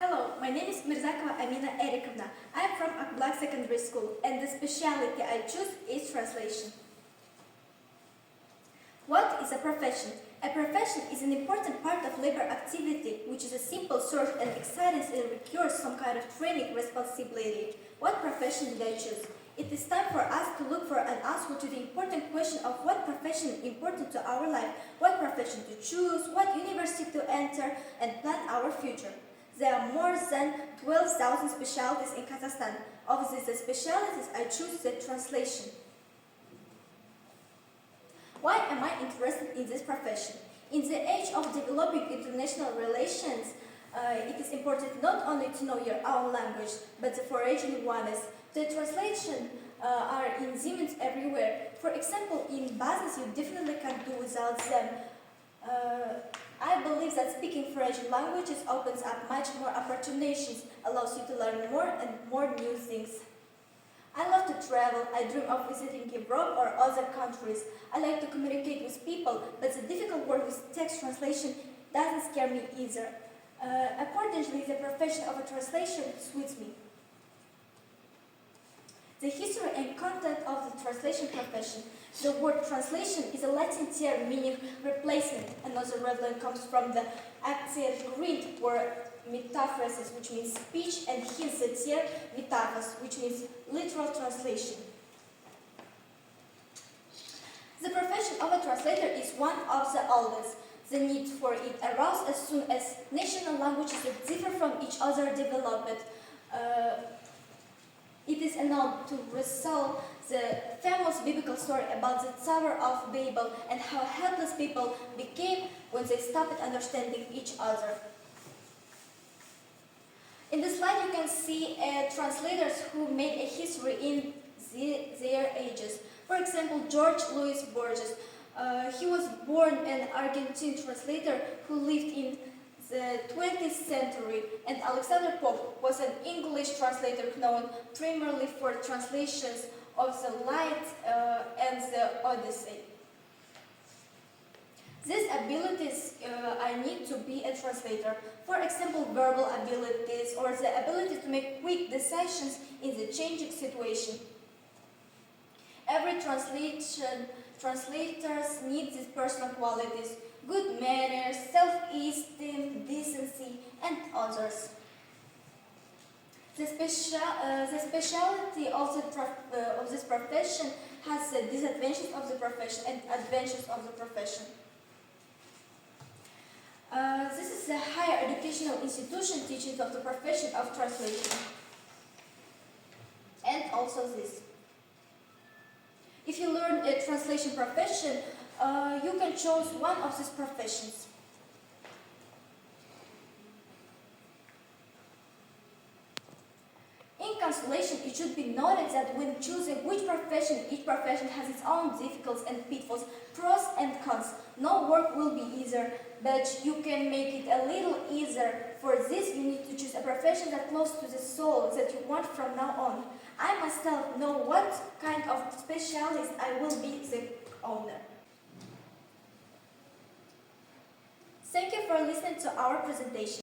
Hello, my name is Umirzakova Amina. I am from Akbulak Secondary School and the specialty I choose is translation. What is a profession? A profession is an important part of labor activity, which is a simple source and exciting and requires some kind of training responsibility. What profession did I choose? It is time for us to look for an answer to the important question of what profession is important to our life, what profession to choose, what university to enter, and plan our future. There are more than 12,000 specialties in Kazakhstan. Of these specialties, I choose the translation. Why am I interested in this profession? In the age of developing international relations, it is important not only to know your own language, but the foreign ones. The translation are in Siemens everywhere. For example, in business, you definitely can't do without them. I believe that speaking foreign languages opens up much more opportunities, allows you to learn more and more new things. I love to travel. I dream of visiting Europe or other countries. I like to communicate with people, but the difficult work with text translation doesn't scare me either. Accordingly, the profession of a translation suits me. The history and content of the translation profession. The word translation is a Latin term meaning replacement. Another relevant comes from the accent Greek word metaphrasis, which means speech, and hence the term metaphors, which means literal translation. The profession of a translator is one of the oldest. The need for it arose as soon as national languages that differ from each other developed. It is enough to recall the famous biblical story about the Tower of Babel and how helpless people became when they stopped understanding each other. In the slide you can see translators who made a history in their ages. For example, George Louis Borges. He was born an Argentine translator who lived in the 20th century, and Alexander Pope was an English translator known primarily for translations of the Iliad and the Odyssey. These abilities I need to be a translator. For example, verbal abilities or the ability to make quick decisions in the changing situation. Every translators need these personal qualities: good manners, self-esteem, decency, and others. The specialty of this profession has the disadvantages of the profession and advantages of the profession. This is the higher educational institution teaching of the profession of translation. And also this. If you learn a translation profession, you can choose one of these professions. In consolation, it should be noted that when choosing which profession, each profession has its own difficulties and pitfalls, pros and cons. No work will be easier, but you can make it a little easier. For this, you need to choose a profession that close to the soul that you want from now on. I myself know what kind of specialist I will be the owner. Thank you for listening to our presentation.